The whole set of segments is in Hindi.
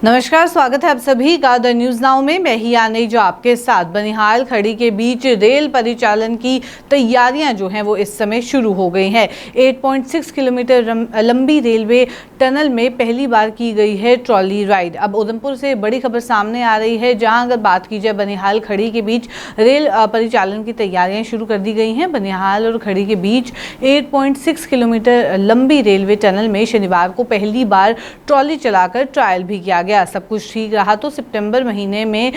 नमस्कार, स्वागत है आप सभी का द न्यूज नाउ में। मैं ही आने जो आपके साथ बनिहाल खड़ी के बीच रेल परिचालन की तैयारियां जो हैं वो इस समय शुरू हो गई हैं। 8.6 किलोमीटर लंबी रेलवे टनल में पहली बार की गई है ट्रॉली राइड। अब उधमपुर से बड़ी खबर सामने आ रही है, जहां अगर बात की जाए बनिहाल खड़ी के बीच रेल परिचालन की तैयारियां शुरू कर दी गई हैं। बनिहाल और खड़ी के बीच 8.6 किलोमीटर लंबी रेलवे टनल में शनिवार को पहली बार ट्रॉली चलाकर ट्रायल भी किया गया। सब कुछ ठीक रहा तो सितंबर महीने में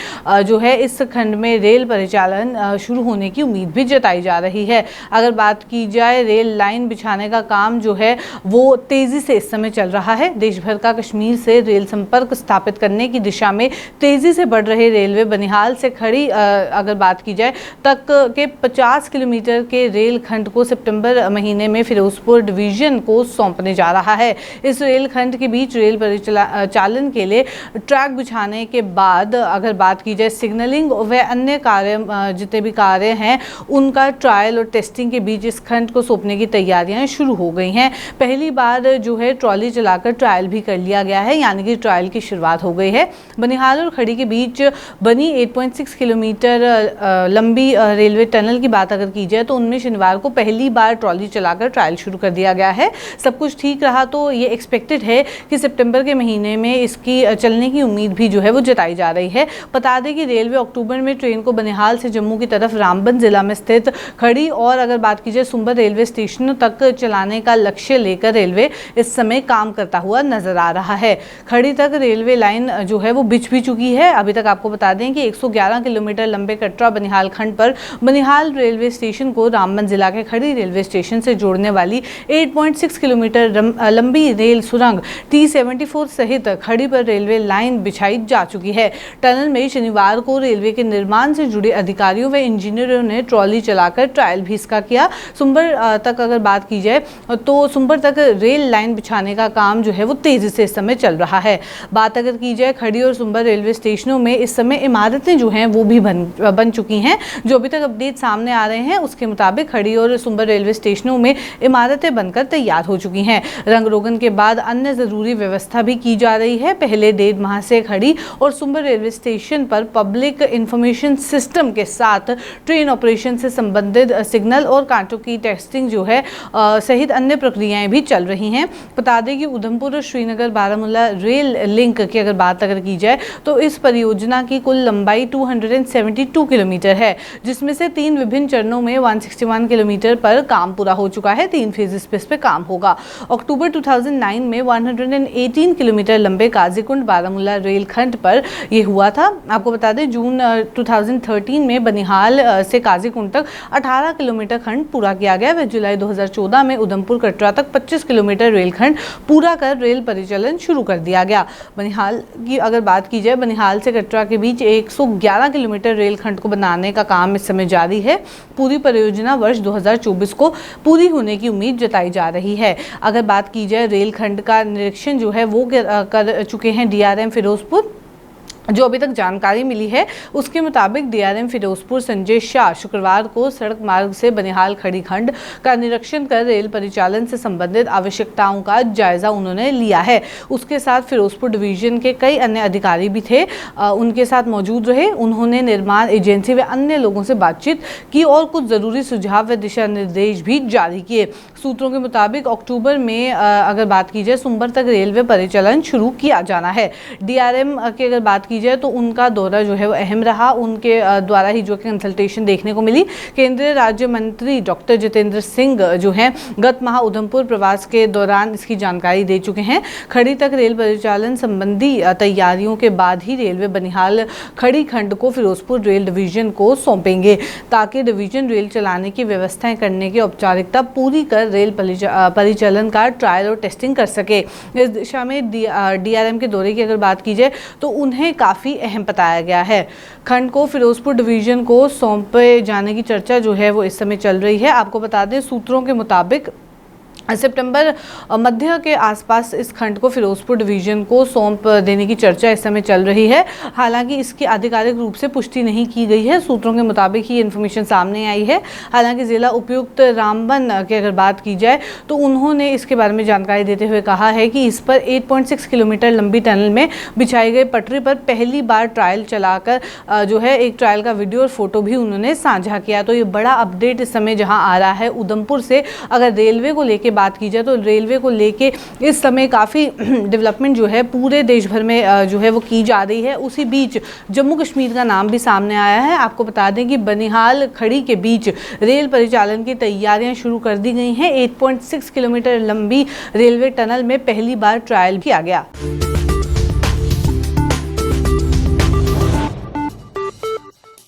जो है इस खंड में रेल परिचालन शुरू होने की उम्मीद भी जताई जा रही है। अगर बात की जाए रेल लाइन बिछाने का काम जो है वो तेजी से इस समय चल रहा है। देश भर का कश्मीर से रेल संपर्क स्थापित करने की दिशा में तेजी से बढ़ रहे रेलवे बनिहाल से खड़ी अगर बात की जाए तक के 50 किलोमीटर के रेल खंड को सितंबर महीने में फिरोजपुर डिवीजन को सौंपने जा रहा है। इस रेल खंड के बीच रेल परिचालन के लिए ट्रैक बिछाने के बाद अगर बात की जाए सिग्नलिंग व अन्य कार्य जितने भी कार्य हैं उनका ट्रायल और टेस्टिंग के बीच इस खंड को सौंपने की तैयारियां शुरू हो गई हैं। पहली बार जो है ट्रॉली चलाकर ट्रायल भी कर लिया गया है, यानी कि ट्रायल की शुरुआत हो गई है। बनिहाल और खड़ी के बीच बनी 8.6 किलोमीटर लंबी रेलवे टनल की बात अगर की जाए तो उनमें शनिवार को पहली बार ट्रॉली चलाकर ट्रायल शुरू कर दिया गया है। सब कुछ ठीक रहा तो ये एक्सपेक्टेड है कि सितंबर के महीने में इसकी चलने की उम्मीद भी जो है वो जताई जा रही है। बता दें कि रेलवे अक्टूबर में ट्रेन को बनिहाल से जम्मू की तरफ रामबन जिला में स्थित खड़ी और अगर बात की जाए सुंबर रेलवे स्टेशनों तक चलाने का लक्ष्य लेकर रेलवे इस समय काम करता हुआ नजर आ रहा है। खड़ी तक रेलवे लाइन जो है वो बिछ भी चुकी है। अभी तक आपको बता दें कि 111 किलोमीटर लंबे कटरा बनिहाल खंड पर बनिहाल रेलवे स्टेशन को रामबन जिला के खड़ी रेलवे स्टेशन से जोड़ने वाली 8.6 किलोमीटर लंबी रेल सुरंग T74 सहित खड़ी पर रेलवे लाइन बिछाई जा चुकी है। टनल में शनिवार को रेलवे के निर्माण से जुड़े अधिकारियों व इंजीनियरों ने ट्रॉली चलाकर ट्रायल भी इसका किया। सुंबर तक अगर बात की जाए तो सुंबर तक रेल लाइन बिछाने का काम जो है वो तेजी से इस समय चल रहा है। बात अगर की जाए खड़ी और सुंबर रेलवे स्टेशनों में इस समय इमारतें जो हैं वो भी बन चुकी हैं। जो अभी तक अपडेट सामने आ रहे हैं उसके मुताबिक खड़ी और सुंबर रेलवे स्टेशनों में इमारतें बनकर तैयार हो चुकी हैं। रंग रोगन के बाद अन्य जरूरी व्यवस्था भी की जा रही है। पहले 1.5 माह से खड़ी और सुंबर रेलवे स्टेशन पर पब्लिक इंफॉर्मेशन सिस्टम के साथ ट्रेन ऑपरेशन से संबंधित सिग्नल और कांटों की टेस्टिंग जो है सहित अन्य प्रक्रियाएं भी चल रही हैं। बता दें कि उधमपुर और श्रीनगर बारामूला रेल लिंक की अगर बात की जाए तो इस परियोजना की कुल लंबाई 272 किलोमीटर है, जिसमें से 3 विभिन्न चरणों में 161 किलोमीटर पर काम पूरा हो चुका है। 3 फेजेस पे इस पे काम होगा। अक्टूबर 2009 में 118 किलोमीटर लंबे काजीकुंड बारामूला रेल खंड पर यह हुआ था। आपको बता दें जून 2013 में बनिहाल से काजीकुंड तक 18 किलोमीटर खंड पूरा किया गया व जुलाई 2014 में उधमपुर कटरा तक 25 किलोमीटर रेलखंड पूरा कर रेल परिचालन शुरू कर दिया गया। बनिहाल की अगर बात की जाए बनिहाल से कटरा के बीच 111 किलोमीटर रेलखंड को बनाने का काम इस समय जारी है। पूरी परियोजना वर्ष 2024 को पूरी होने की उम्मीद जताई जा रही है। अगर बात की जाए रेलखंड का निरीक्षण जो है वो कर चुके हैं DRM फिरोजपुर। जो अभी तक जानकारी मिली है उसके मुताबिक DRM फिरोजपुर संजय शाह शुक्रवार को सड़क मार्ग से बनिहाल खड़ी खंड का निरीक्षण कर रेल परिचालन से संबंधित आवश्यकताओं का जायजा उन्होंने लिया है। उसके साथ फिरोजपुर डिवीजन के कई अन्य अधिकारी भी थे, उनके साथ मौजूद रहे। उन्होंने निर्माण एजेंसी व अन्य लोगों से बातचीत की और कुछ जरूरी सुझाव व दिशा निर्देश भी जारी किए। सूत्रों के मुताबिक अक्टूबर में अगर बात की जाए सुंबर तक रेलवे परिचालन शुरू किया जाना है। DRM की अगर बात की जाए तो उनका दौरा जो है वो अहम रहा। उनके द्वारा ही जो कंसल्टेशन देखने को मिली। केंद्रीय राज्य मंत्री डॉक्टर जितेंद्र सिंह जो हैं गत माह उधमपुर प्रवास के दौरान इसकी जानकारी दे चुके हैं। खड़ी तक रेल परिचालन संबंधी तैयारियों के बाद ही रेलवे बनिहाल खड़ी खंड को फिरोजपुर रेल डिवीजन को सौंपेंगे, ताकि डिवीजन रेल चलाने की व्यवस्थाएं करने की औपचारिकता पूरी कर रेल परिचालन का ट्रायल और टेस्टिंग कर सके। इस दिशा में DRM के दौरे की अगर बात की जाए तो उन्हें काफ़ी अहम बताया गया है। खंड को फिरोजपुर डिवीजन को सौंपे जाने की चर्चा जो है वो इस समय चल रही है। आपको बता दें सूत्रों के मुताबिक सितंबर मध्य के आसपास इस खंड को फिरोजपुर डिवीजन को सौंप देने की चर्चा इस समय चल रही है। हालांकि इसकी आधिकारिक रूप से पुष्टि नहीं की गई है। सूत्रों के मुताबिक ही इन्फॉर्मेशन सामने आई है। हालांकि जिला उपायुक्त रामबन की अगर बात की जाए तो उन्होंने इसके बारे में जानकारी देते हुए कहा है कि इस पर 8.6 किलोमीटर लंबी टनल में बिछाई गई पटरी पर पहली बार ट्रायल चलाकर जो है एक ट्रायल का वीडियो और फोटो भी उन्होंने साझा किया। तो ये बड़ा अपडेट इस समय जहाँ आ रहा है उधमपुर से। अगर रेलवे को लेकर बात की जाए तो रेलवे को लेके इस समय काफ़ी डेवलपमेंट जो है पूरे देश भर में जो है वो की जा रही है। उसी बीच जम्मू कश्मीर का नाम भी सामने आया है। आपको बता दें कि बनिहाल खड़ी के बीच रेल परिचालन की तैयारियां शुरू कर दी गई हैं। 8.6 किलोमीटर लंबी रेलवे टनल में पहली बार ट्रायल किया गया।